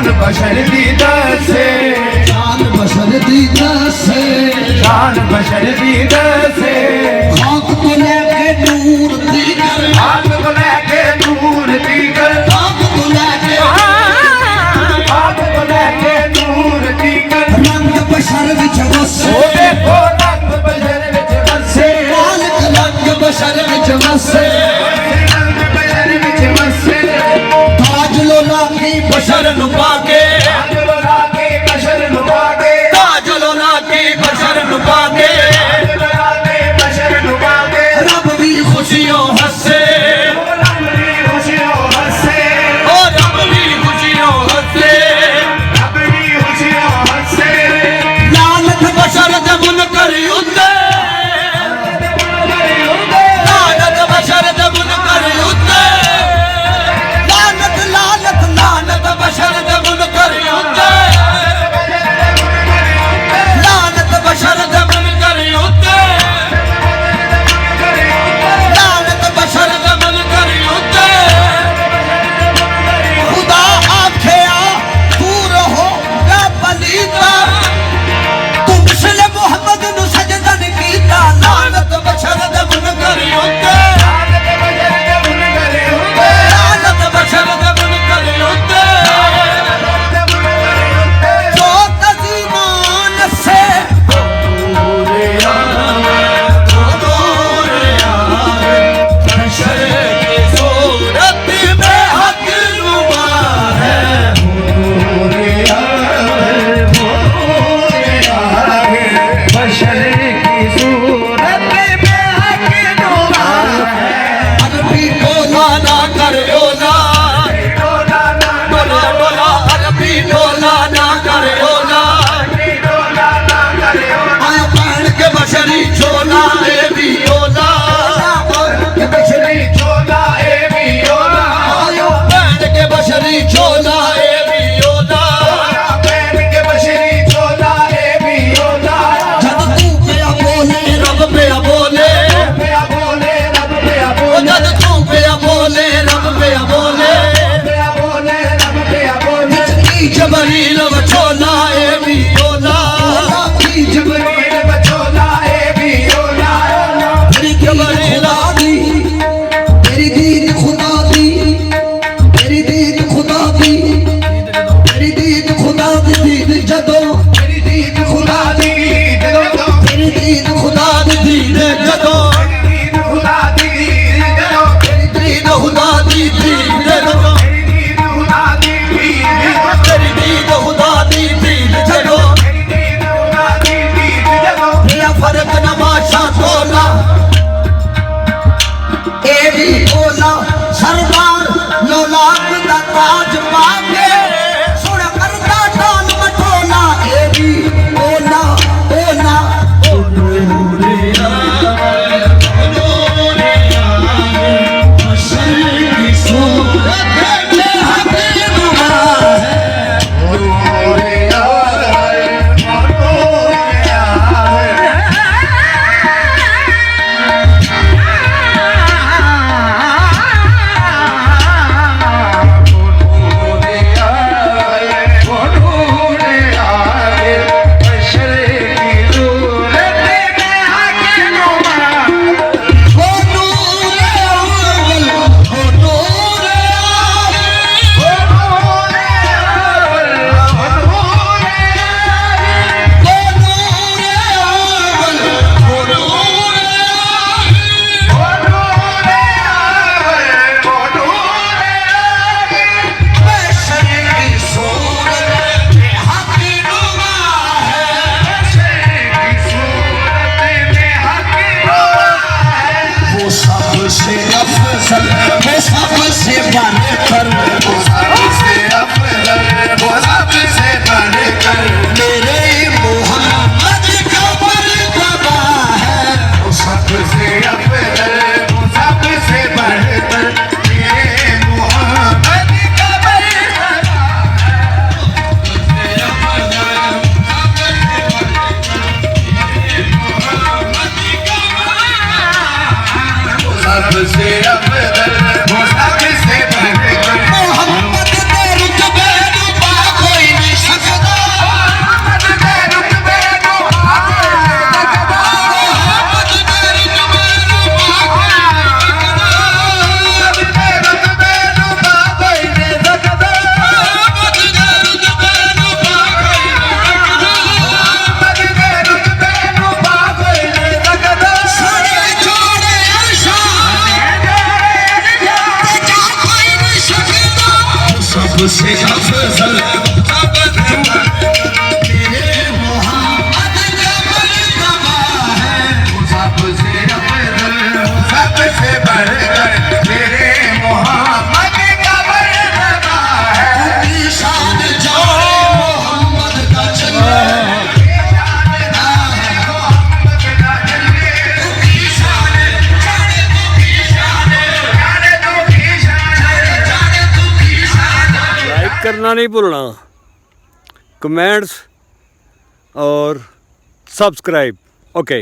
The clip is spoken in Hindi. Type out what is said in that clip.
शान बशर दी दसे शान बशर दी दसे शान बशर दी दसे खाक को लेके नूर दीगर खाक को लेके नूर दीगर खाक को लेके नूर दीगर रंग बशर विच वसे ओ देखो रंग बशर विच वसे मालिक रंग बशर विच वसे रंग बशर विच वसे ताज लोला की बशर नु पाके ताज लोला की बशर नु पाके ताज लोला की बशर नु पाके ताज लोला की बशर नु पाके रब भी खुशियों हंसे रब भी खुशियों हंसे ओ रब भी खुशियों हंसे रब भी खुशियों हंसे लानत बशर दे मुनकर उते लानत बशर दे मुनकर उते लानत लानत लानत बशर दे मुनकर उते लानत बशर दे मुनकर उते लानत बशर दे मुनकर उते खुदा आखिया दूर हो या पलीता तुमसे मोहम्मद नु सजदन कीता लानत बशर दे मुनकर उते लानत बशर दे मुनकर उते जो तजीमान से बशर की सूरत में हक नुमा है बशर की सूरत में हक नुमा है अरबी डोला ना करो ना डोला ना डोला डोला अरबी डोला ना करो ना डोला ना करो आया पैण के बशरी चोला ए भी ओला के बशरी चोला ए भी ओला आयो पैण के बशरी चोला ए भी ओला पैन के बशरी चोला ए भी ओला जब तू पे बोले रब पे बोले पे बोले रब पे ओ बोले जब तू पे बोले रब पे बोले पे बोले रब पे बोले की जबरील बचोला ए भी ओला की जबरील बचोला ए भी ओला तेरी जबरील दी तेरी दीद खुदा दी तेरी दीद खुदा दी तेरी दीद खुदा दी दीद जदों तेरी दीद खुदा दी जदों तेरी दीद खुदा दी दीद जदों दीद खुदा दी जदों तेरी दीद खुदा दी दीद जदों दीद खुदा दी तेरी दीद खुदा दी दीद जदों दीद खुदा दी जदों तेरा फर्क नमाशा तोला ए भी ओला सरदार लोलाक दा ताज पाके सुन करदा टाल मटोला ए भी ओला ओला सबसे अफजल तेरे मोहम्मद का मर्तबा है, सबसे अफजल सबसे बढ़कर तेरे मोहम्मद का मर्तबा है। की शान जाने मोहम्मद का चले, मोहम्मद का जल्ले की शान जाने तू की शान, जाने तू की शान जाने तू की शान। लाइक करना नहीं भूलना, कमेंट्स और सब्सक्राइब। ओके।